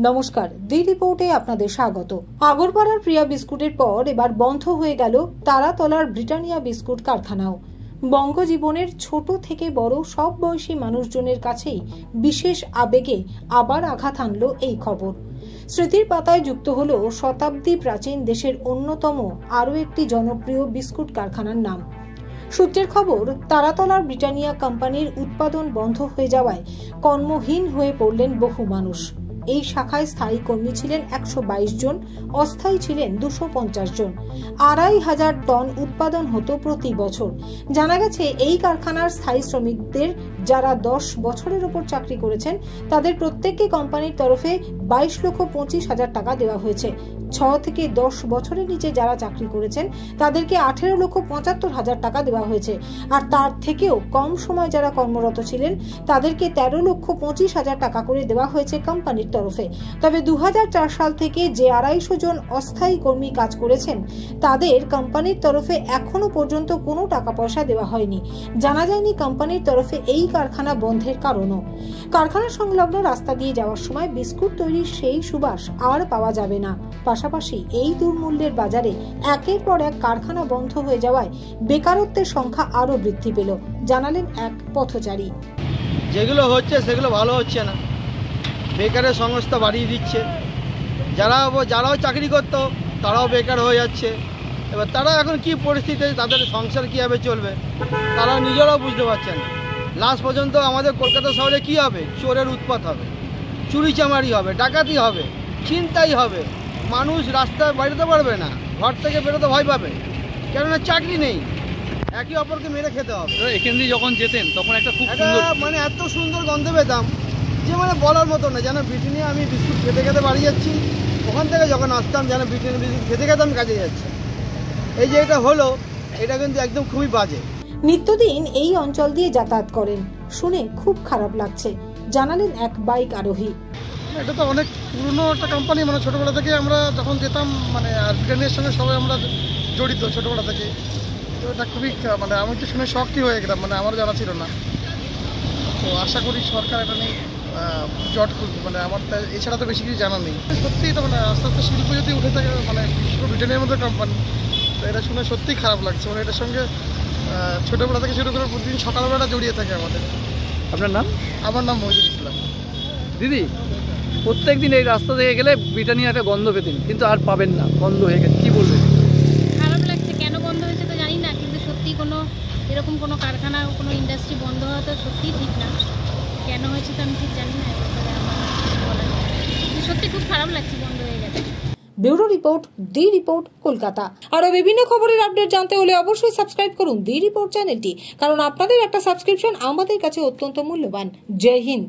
নমস্কার, দি রিপোর্টে আপনাদের স্বাগত। আগরপাড়ার প্রিয়া বিস্কুটের পর এবার বন্ধ হয়ে গেল তারাতলার ব্রিটানিয়া বিস্কুট কারখানাও। বঙ্গজীবনের ছোট থেকে বড় সব বয়সী মানুষজনের কাছেই বিশেষ আবেগে আবার আঘাত আনল এই খবর। স্মৃতির পাতায় যুক্ত হল শতাব্দী প্রাচীন দেশের অন্যতম আরও একটি জনপ্রিয় বিস্কুট কারখানার নাম। সূত্রের খবর, তারাতলার ব্রিটানিয়া কোম্পানির উৎপাদন বন্ধ হয়ে যাওয়ায় কর্মহীন হয়ে পড়লেন বহু মানুষ। এই শাখায় স্থায়ী কর্মী ছিলেন 122 জন, অস্থায়ী ছিলেন 250 জন। 2500 টন উৎপাদন হতো প্রতি বছর। জানা গেছে এই কারখানার স্থায়ী শ্রমিকদের যারা 10 বছরের উপর চাকরি করেছেন তাদের প্রত্যেককে কোম্পানির তরফে 22,25,000 টাকা দেওয়া হয়েছে। 6 থেকে 10 বছরের নিচে যারা চাকরি করেছেন তাদেরকে 18,75,000 টাকা দেওয়া হয়েছে। আর তার থেকেও কম সময় যারা কর্মরত ছিলেন তাদেরকে 13,25,000 টাকা করে দেওয়া হয়েছে কোম্পানির তরফে। তবে 2004 সাল থেকে যে 250 জন অস্থায়ী কর্মী কাজ করেছেন তাদের কোম্পানির তরফে এখনো পর্যন্ত কোনো টাকা পয়সা দেওয়া হয়নি। জানা যায়নি কোম্পানির তরফে এই কারখানা বন্ধের কারণও। কারখানা সংলগ্ন রাস্তা দিয়ে যাওয়ার সময় বিস্কুট তৈরির সেই সুবাস আর পাওয়া যাবে না। পাশাপাশি এই দুর্মূল্যের বাজারে একের পর এক কারখানা বন্ধ হয়ে যাওয়ায় বেকারত্বের সংখ্যা আরো বৃদ্ধি পেল, জানালেন এক পথচারী। যেগুলো হচ্ছে সেগুলো ভালো হচ্ছে না, বেকারের সংস্থা বাড়িয়ে দিচ্ছে। যারাও চাকরি করতো তারাও বেকার হয়ে যাচ্ছে। এবার তারা এখন কি পরিস্থিতিতে তাদের সংসার কীভাবে চলবে তারা নিজেরাও বুঝতে পারছেন। লাস্ট পর্যন্ত আমাদের কলকাতা শহরে কি হবে? চোরের উৎপাত হবে, চুরি চামারি হবে, ডাকাতি হবে, ছিনতাই হবে। মানুষ রাস্তায় বেরোতে পারবে না, ঘর থেকে বেরোতে ভয় পাবে, কেননা চাকরি নেই। একে অপরকে মেরে খেতে হবে। এখান দিয়ে যখন যেতেন তখন একটা খুব মানে এত সুন্দর গন্ধ পেতাম যে বলার মতো না। যেন ব্রিটানিয়া আমি বিস্কুট খেতে খেতে বাড়ি যাচ্ছি, ওখান থেকে যখন আসতাম যেন ব্রিটানিয়া বিস্কুট খেতে খেতে আমি কাজে যাচ্ছি। এই যে এটা হলো, এটা কিন্তু একদম খুবই বাজে। নিত্যদিন এই অঞ্চল দিয়ে যাতায়াত করেন, শুনে খুব খারাপ লাগছে, জানালেন এক বাইক আরোহী। এটা তো অনেক পুরনো একটা কোম্পানি, ছোটোবেলা থেকে আমরা যখন যেতাম আর ব্রিটানিয়ার সঙ্গে সবাই আমরা জড়িত ছোটোবেলা থেকে। তো এটা খুবই আমি তো শুনে শক্তি হয়ে গেলাম, আমারও জানা ছিল না। তো আশা করি সরকার এটা নিয়ে জট করবে, আমার এছাড়া তো বেশি কিছু জানা নেই। সত্যিই তো আস্তে আস্তে শিল্প যদি উঠে থাকে ব্রিটানিয়ার মধ্যে কোম্পানি, তো এটা শুনে সত্যিই খারাপ লাগছে। এটার সঙ্গে ছোটোবেলা থেকে শুরু করে প্রতিদিন সকালবেলা জড়িয়ে থাকে আমাদের। আপনার নাম? আমার নাম মহিদুল ইসলাম। দিদি, প্রত্যেকদিন এই রাস্তা থেকে গেলে ব্রিটানিয়া একটা গন্ধ পেতেন, কিন্তু আর পাবেন না, বন্ধ হয়ে গেছে। কি বলবেন? খারাপ লাগছে। কেন বন্ধ হয়েছে তো জানি না, কিন্তু সত্যি এরকম কোনো কারখানা, কোনো ইন্ডাস্ট্রি বন্ধ হওয়া তো সত্যিই ঠিক না। কেন হয়েছে তো আমি ঠিক জানি না, সত্যি খুব খারাপ লাগছে বন্ধ হয়ে গেছে। ব্যুরো রিপোর্ট, দি রিপোর্ট, কলকাতা। আরো বিভিন্ন খবরের আপডেট জানতে হলে অবশ্যই সাবস্ক্রাইব করুন দি রিপোর্ট চ্যানেলটি, কারণ আপনাদের একটা সাবস্ক্রিপশন আমাদের কাছে অত্যন্ত মূল্যবান। জয় হিন্দ।